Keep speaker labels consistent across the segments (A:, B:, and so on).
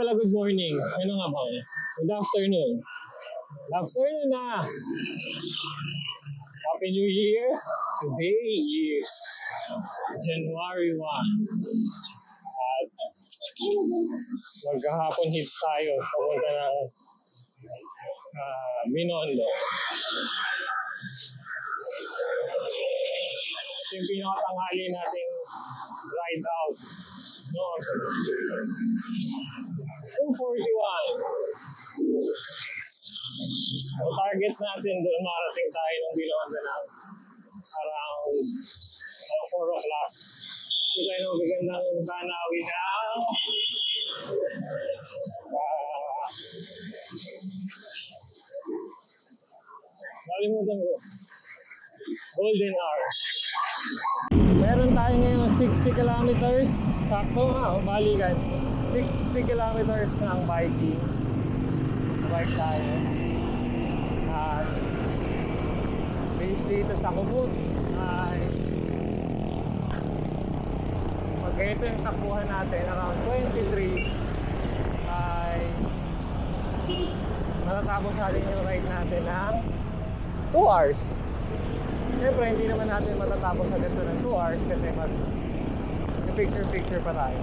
A: pala good morning. Ano nga ba? Good afternoon. Good afternoon na. Happy New Year. Today is January 1. At maghahapon hit tayo papunta ng Binondo. Ito yung pinakatanghali nating ride out. No, 2:41. Ang target natin doon, marating tayo ng Binondo na around 4 o'clock. Ito tayo ng magandang tanawin na nalimutan ko. Golden Hour. Meron tayo ngayon 60 kilometers. Sakto nga, balikan. 60 kilometers ng biking. Bike tayo. At base dito sa Kubot ay pag ito yung takbuhan natin around 23 ay matatapos natin yung ride natin ng 2 hours. Siyempre hindi naman natin matatapos sa ganito ng 2 hours kasi picture pa tayo.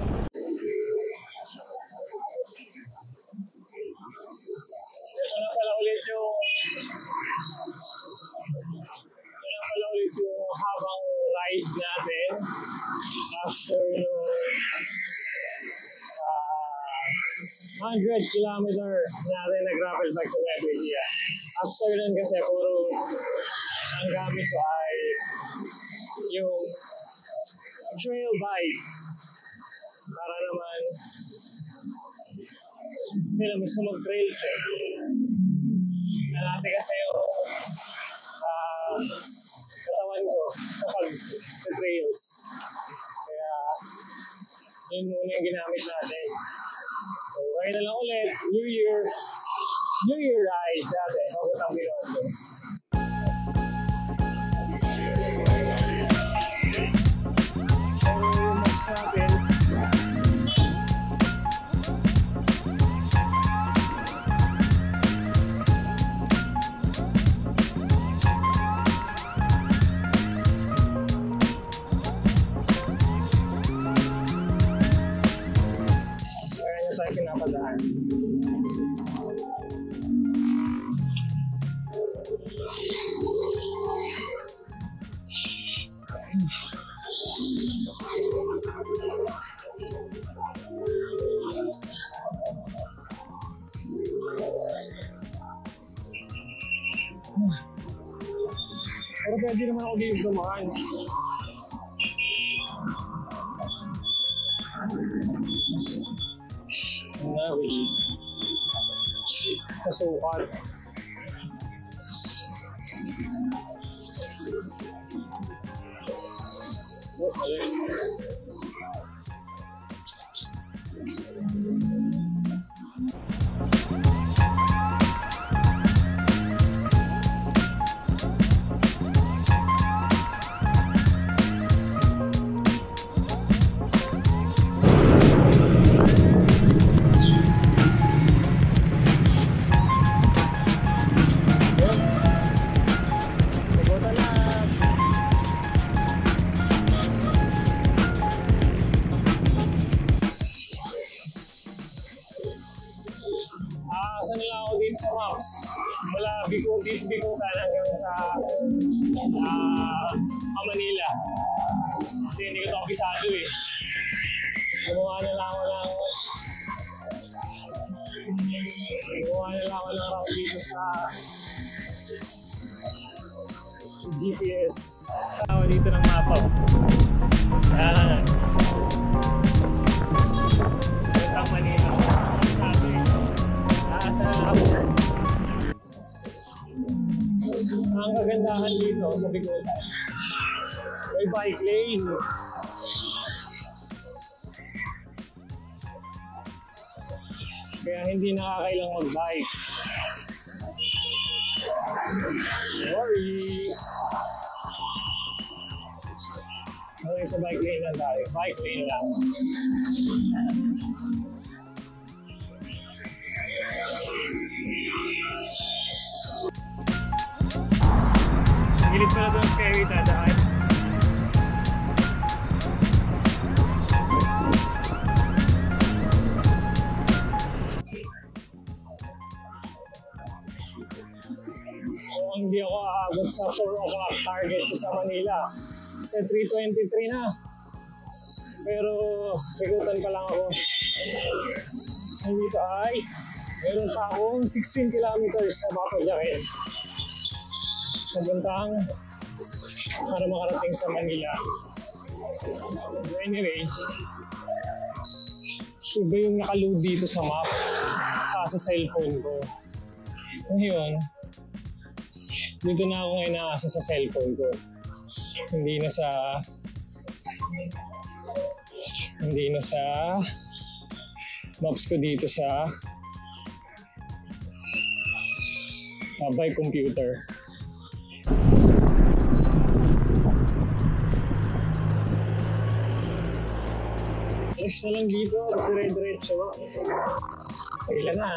A: Ito na pala ulit yung habang ride natin after yung 100 kilometer natin nag-gravel bike sa Nueva Ecija. After nun kasi puro ang gamit ko ay yung trail bike para naman sila mismo mag-trails natin kasi yung katawan ko sa pag-trails kaya yun muna yung ginamit natin. So kaya na lang ulit New Year ride natin papuntang Binondo. Natin. Kaya na tayo pinapadaan. Pero pwede naman ako dito dumaan. Sa sukat. Oh, mali. Sa maps, mula Bikutan hanggang sa Manila. Kasi hindi ko ito kabisado eh. Gumawa na lang ako ng route dito sa GPS. Tawa dito ng mapa. Yan. Puntang Manila. Ang kagandahan dito sa Bikutan, may bike lane. Kaya hindi nakakailang mag-bike. Sorry. Okay, sa bike lane lang tayo. Bike lane lang. Gilid pala itong Skyway dadaan. Kung hindi ako aabot sa 4 o'clock target ko sa Manila, sa 3:23 na. Pero sigutan pa lang ako. Dito ay meron pa akong 16 kilometers sa Bacojaquel. Pupuntang para makarating sa Manila. Anyway, iba yung nakaload dito sa map sa cellphone ko. Ngayon, dito na ako ngayon nasa sa cellphone ko. Hindi na sa maps ko dito sa by computer. Alis na lang dito, kasi dire-diretso. Kailan na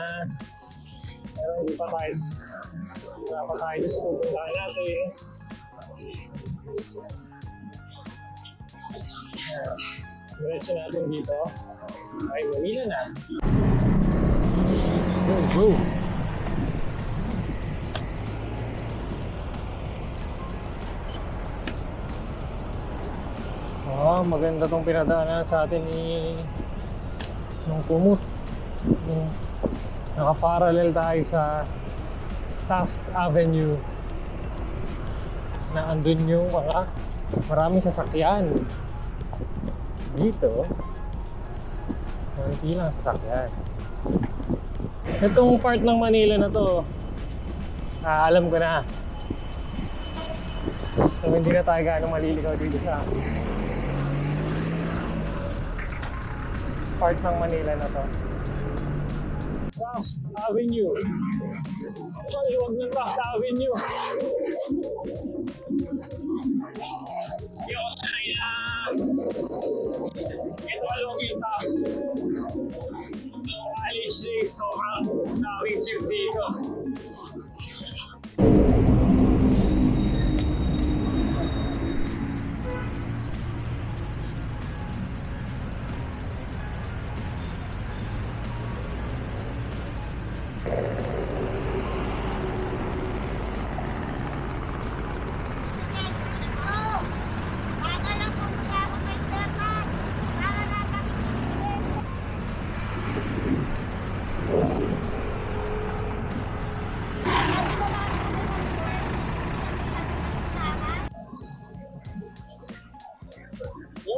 A: pero hindi pa tayo. Wala pa tayo sa pupuntahan natin. Diretso natin dito. Ay, Manila na. Go! Maganda tong pinadaanan sa atin ni nung Kumut. Naka-parallel tayo sa Taft Avenue na andun yung maraming sasakyan. Dito hindi lang sasakyan. Itong part ng Manila na to, alam ko na. So hindi na tayo gaano maliligaw dito sa part ng Manila na to. Taft Avenue. Sorry, huwag ng Taft Avenue. Hindi ako sanay na ito along yung Taft. Noong college days, sobrang daming jeep dito.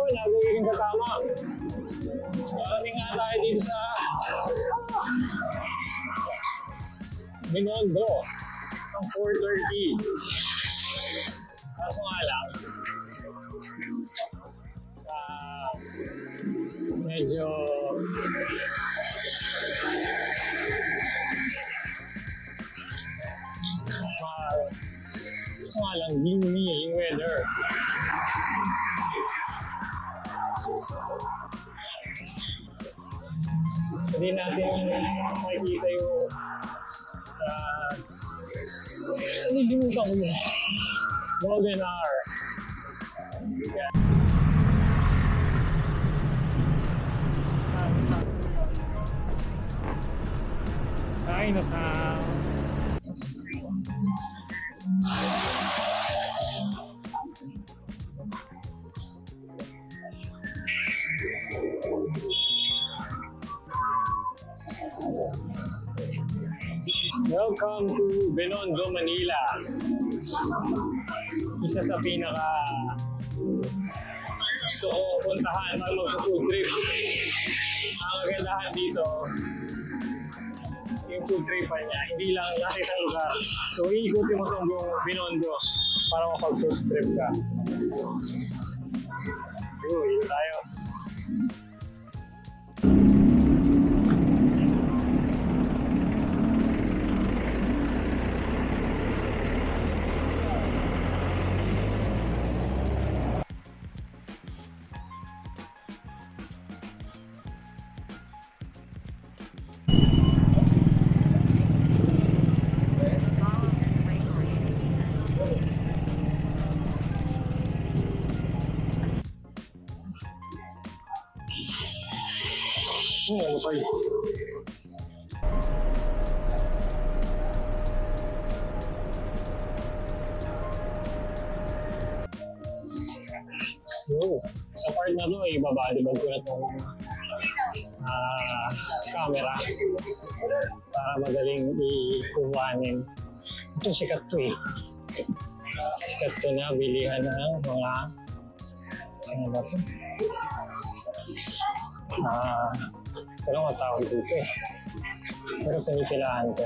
A: Nagawin sa tama. Maraming nga tayo dito sa Binondo ang 4:30. Kaso nga lang medyo kaso nga lang gloomy yung weather. Hindi natin makikita yung nilimutan ko yung golden hour. Chinatown. Welcome to Binondo, Manila. Isa sa pinaka gusto ko puntahan pag mag-food trip. Ang kagandahan dito, yung food trip niya, hindi lang nasa isang lugar. So, iikutin mo itong buong Binondo para makapag-food trip ka. So, yun tayo. Namatay. So, sa part na to, ibabadibag ko na itong camera para madaling ikuhanin. Ito sikat to eh. Sikat to na bilihan ng mga ano ba ito? Walang matawag dito eh. Pero pinipilahan ko.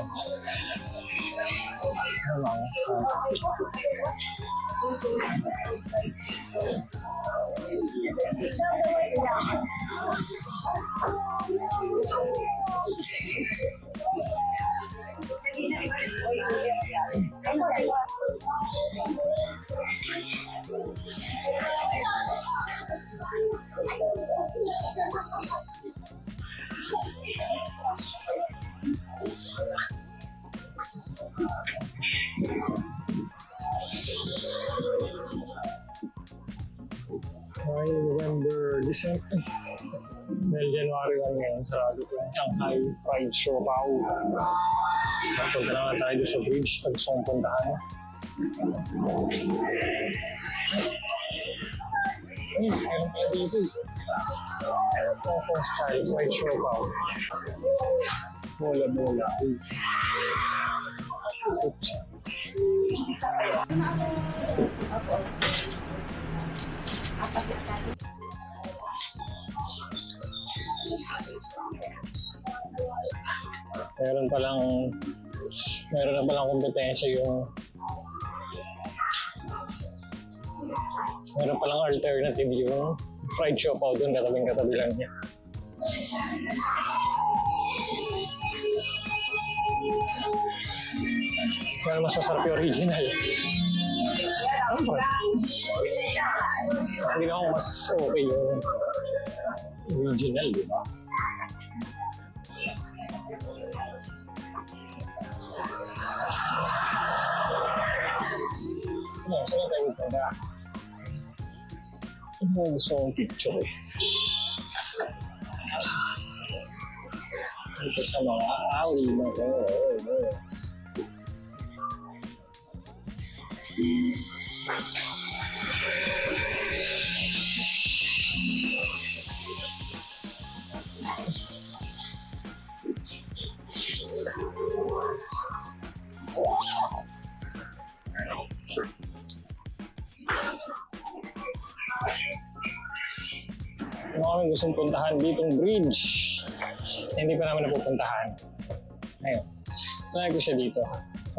A: Ano November, December, dahil January 1 ngayon, sarado ko yung Shanghai Fried Siopaw. Punta naman tayo doon sa bridge, gusto kong puntahan. Ayun, meron pa dito. Coco style Fried Siopaw. Bola-bola. Oops. Meron na palang kompetensya yung meron palang alternative yung fried siopaw doon, katabing-katabi lang niya. Pero mas masarap yung original. Hindi na ako mas okay yung original, di ba? Saan na tayo punta? Ito gusto kong picture eh. Ito sa mga alley na ito. Ano kami gustong puntahan ditong bridge? Hindi pa namin napupuntahan. Ayun. Sanay ko siya dito.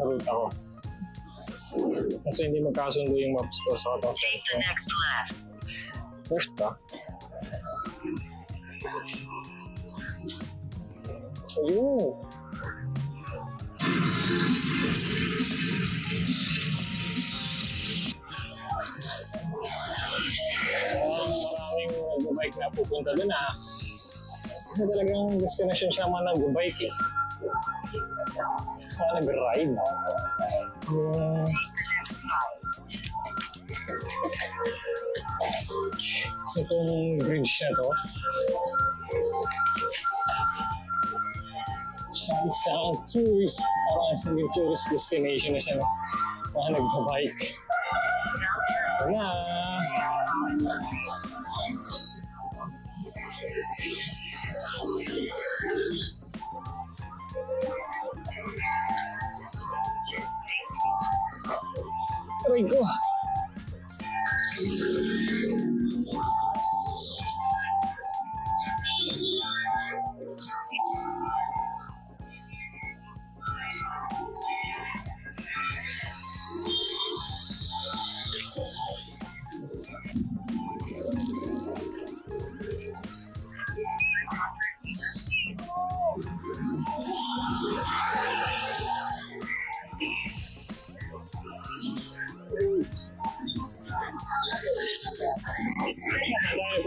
A: Sa route ako. Kasi hindi magkasundo yung maps ko sa katang
B: Take the next left.
A: First ba? Ayun. Maraming nag-bike na pupunta dun ah. Kasi talagang destination siya man nag-bike eh. Saan nag-ride? Itong bridge na to. Isang tourist, parang isang tourist destination na siya na mga nag-bike. Ito na. Aray ko.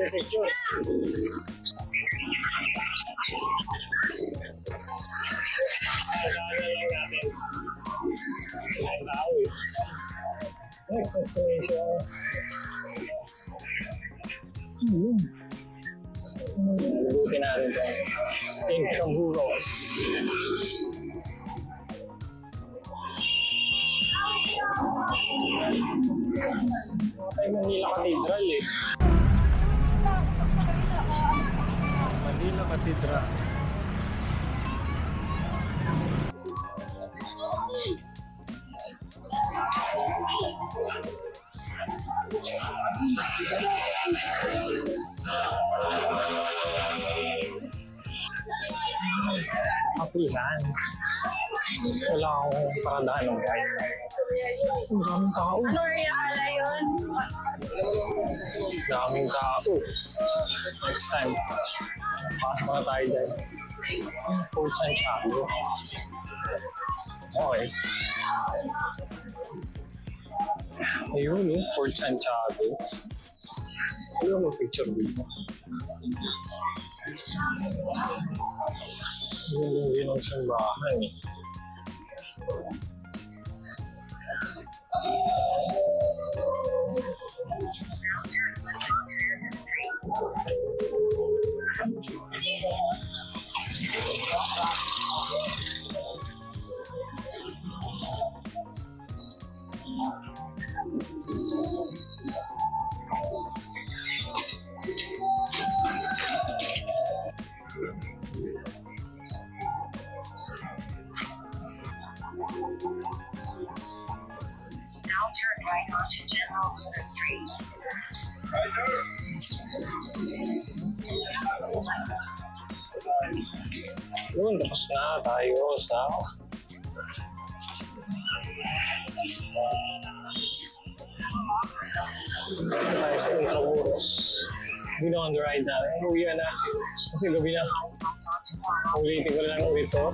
A: Picture. Next destination. Buti natin ito. Ay, Manila Cathedral eh. Manila Cathedral. Kapulisan. Wala akong paradahan ng guide. Ang daming tao.
B: Ano area ala yun?
A: Daming tao. Next time, pasok na tayo dyan. Fort Santiago. Okay. Ayun, Fort Santiago. Ayun, picture dito. Yun yung simbahan eh.
B: Now turn right onto General Lewis Street.
A: Yun, tapos na tayo sa tayo sa Intramuros. Hindi na on the ride na. Uwi na. Kasi gabi na. Ulitin ko na lang ulit to.